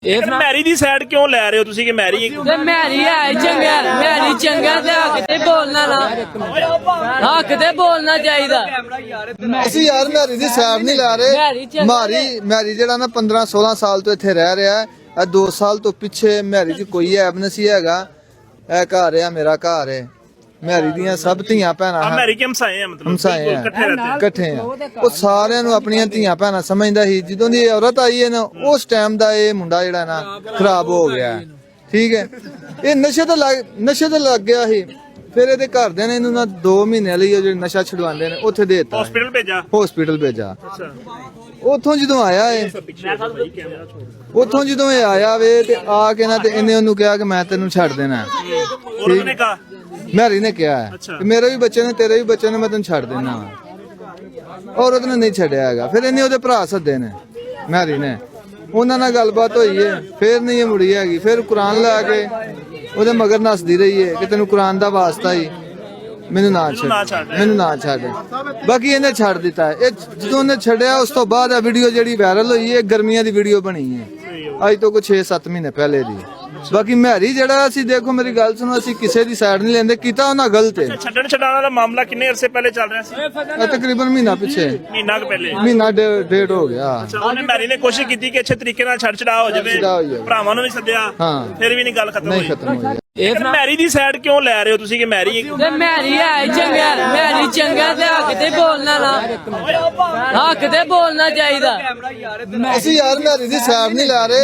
Mary ਦੀ side ਕਿਉਂ ਲੈ ਰਹੇ ਹੋ ਤੁਸੀਂ ਕਿ ਮੈਰੀ ਮੈਰੀ ਹੈ ਚੰਗਾ, ਮੈਰੀ ਚੰਗਾ ਤੇ ਹੱਕ ਤੇ ਬੋਲਣਾ ਨਾ, ਹੱਕ ਤੇ ਬੋਲਣਾ ਚਾਹੀਦਾ। ਅਸੀਂ ਯਾਰ ਮੈਰੀ ਦੀ ਸਾਈਡ ਨਹੀਂ ਲੈ ਰਹੇ। ਮੈਰੀ ਜਿਹੜਾ ਨਾ 15-16 ਸਾਲ ਤੋਂ ਇੱਥੇ ਰਹਿ ਰਿਹਾ ਹੈ। 2 ਸਾਲ ਤੋਂ ਪਿੱਛੇ ਮੈਰੀ 'ਚ ਕੋਈ ਐਬ ਨਹੀਂ ਹੈਗਾ। ਇਹ ਘਰ ਆ, ਮੇਰਾ ਘਰ ਹੈ। ਮੈਰੀ ਦੀਆਂ ਸਭ ਧੀਆਂ ਭੈਣਾਂ ਹਨ। ਮੈਰੀ ਕੇ ਹਮਸਾਏ ਆ, ਮਤਲਬ ਹਮਸਾਏ ਆ, ਇਕੱਠੇ रहते हैं। ਇਕੱਠੇ ਆ। ਉਹ ਸਾਰਿਆਂ ਨੂੰ ਆਪਣੀਆਂ ਧੀਆਂ ਭੈਣਾਂ ਸਮਝਦਾ ਸੀ। ਜਦੋਂ ਦੀ ਇਹ ਔਰਤ ਆਈ ਹੈ ਨਾ, ਉਸ ਟਾਈਮ ਦਾ ਇਹ ਮੁੰਡਾ ਜਿਹੜਾ ਨਾ ਖਰਾਬ ਹੋ ਗਿਆ। ਠੀਕ ਹੈ, ਇਹ ਨਸ਼ੇ ਤੇ ਲੱਗ ਗਿਆ ਸੀ। ਫਿਰ ਇਹਦੇ ਘਰਦਿਆਂ ਨੇ ਇਹਨੂੰ ਨਾ 2 ਮਹੀਨੇ ਲਈ ਉਹ ਜਿਹੜਾ ਨਸ਼ਾ ਛੁਡਵਾਉਂਦੇ ਨੇ ਉੱਥੇ ਦੇ ਦਿੱਤਾ। ਹਸਪੀਟਲ ਭੇਜਾ। ਉੱਥੋਂ ਜਦੋਂ ਆਇਆ ਏ, ਉੱਥੋਂ ਜਦੋਂ ਇਹ ਆਇਆ ਵੇ ਤੇ ਆ ਕੇ ਨਾ ਤੇ ਇਹਨੇ ਉਹਨੂੰ ਕਿਹਾ ਕਿ ਮੈਂ ਤੈਨੂੰ ਛੱਡ ਦੇਣਾ। ਮੈਰੀ ਨੇ ਕਿਹਾ ਕਿ ਮੇਰੇ ਵੀ ਬੱਚੇ ਨੇ, ਤੇਰੇ ਵੀ ਬੱਚੇ ਨੇ, ਮੈਂ ਤੈਨੂੰ ਛੱਡ ਦੇਣਾ। ਔਰਤ ਨੇ ਨਹੀਂ ਛੱਡਿਆ ਹੈਗਾ। ਫਿਰ ਇਹਨੇ ਉਹਦੇ ਭਰਾ ਸੱਦੇ ਨੇ, ਮੈਰੀ ਨੇ, ਉਹਨਾਂ ਨਾਲ ਗੱਲਬਾਤ ਹੋਈ ਹੈ। ਫਿਰ ਨਹੀਂ ਇਹ ਮੁੜੀ ਹੈਗੀ। ਫਿਰ ਕੁਰਾਨ ਲੈ ਕੇ ਉਹਦੇ ਮਗਰ ਨੱਸਦੀ ਰਹੀ ਹੈ ਕਿ ਤੈਨੂੰ ਕੁਰਾਨ ਦਾ ਵਾਸਤਾ ਹੀ, ਮੈਨੂੰ ਨਾ ਛੱਡ। ਬਾਕੀ ਇਹਨੇ ਛੱਡ ਦਿੱਤਾ। ਇਹ ਜਦੋਂ ਉਹਨੇ ਛੱਡਿਆ ਉਸ ਤੋਂ ਬਾਅਦ ਇਹ ਵੀਡੀਓ ਜਿਹੜੀ ਵਾਇਰਲ ਹੋਈ ਹੈ, ਗਰਮੀਆਂ ਦੀ ਵੀਡੀਓ ਬਣੀ ਹੈ, ਅੱਜ ਤੋਂ ਕੋਈ 6-7 ਮਹੀਨੇ ਪਹਿਲੇ ਦੀ। ਬਾਕੀ ਮੈਰੀ ਜਿਹੜਾ ਅਸੀਂ ਦੇਖੋ, ਮੇਰੀ ਗੱਲ ਸੁਣੋ, ਅਸੀਂ ਕਿਸੇ ਦੀ ਸਾਈਡ ਨਹੀਂ ਲੈਂਦੇ। ਕੀਤਾ ਉਹਨਾਂ ਗਲਤ ਹੈ। ਛੱਡਣ ਛਡਾਉਣ ਦਾ ਮਾਮਲਾ ਕਿੰਨੇ ਅਰਸੇ ਪਹਿਲੇ ਚੱਲ ਰਿਹਾ ਸੀ? ਤਕਰੀਬਨ ਮਹੀਨਾ ਪਿੱਛੇ, ਮਹੀਨਾ ਡੇਢ ਹੋ ਗਿਆ। ਉਹਨੇ ਮੈਰੀ ਨੇ ਕੋਸ਼ਿਸ਼ ਕੀਤੀ ਕਿ ਅੱਛੇ ਤਰੀਕੇ ਨਾਲ ਛੱਡ ਛਡਾ ਹੋ ਜਾਵੇ, ਭਰਾਵਾਂ ਨੂੰ ਵੀ ਸੱਦਿਆ, ਫਿਰ ਵੀ ਨਹੀਂ ਗੱਲ ਖਤਮ ਹੋਈ। ਮੈਰੀ ਦੀ ਸਾਈਡ ਕਿਉਂ ਲੈ ਰਹੇ ਹੋ ਤੁਸੀਂ ਕਿ ਮੈਰੀ ਹੈ ਚੰਗਾ, ਮੈਰੀ ਚੰਗਾ ਤੇ ਹੱਕ ਤੇ ਬੋਲਣਾ ਨਾ, ਹੱਕ ਤੇ ਬੋਲਣਾ ਚਾਹੀਦਾ। ਅਸੀਂ ਯਾਰ ਮੈਰੀ ਦੀ ਸਾਈਡ ਨਹੀਂ ਲੈ ਰਹੇ।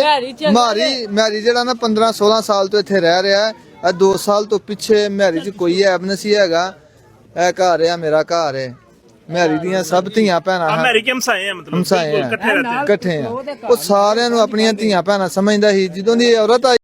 ਮੈਰੀ ਜਿਹੜਾ ਨਾ 15-16 ਸਾਲ ਤੋਂ ਇੱਥੇ ਰਹਿ ਰਿਹਾ ਹੈ। 2 ਸਾਲ ਤੋਂ ਪਿੱਛੇ ਮੈਰੀ 'ਚ ਕੋਈ ਐਬ ਨਹੀਂ ਹੈਗਾ। ਇਹ ਘਰ ਆ, ਮੇਰਾ ਘਰ ਹੈ। ਮੈਰੀ ਦੀਆਂ ਸਭ ਧੀਆਂ ਭੈਣਾਂ ਹਨ। ਮੈਰੀ ਕੇ ਹਮਸਾਏ ਆ, ਮਤਲਬ ਇਕੱਠੇ ਆ। ਉਹ ਸਾਰਿਆਂ ਨੂੰ ਆਪਣੀਆਂ ਧੀਆਂ ਭੈਣਾਂ ਸਮਝਦਾ ਸੀ। ਜਦੋਂ ਦੀ ਇਹ ਔਰਤ ਆਈ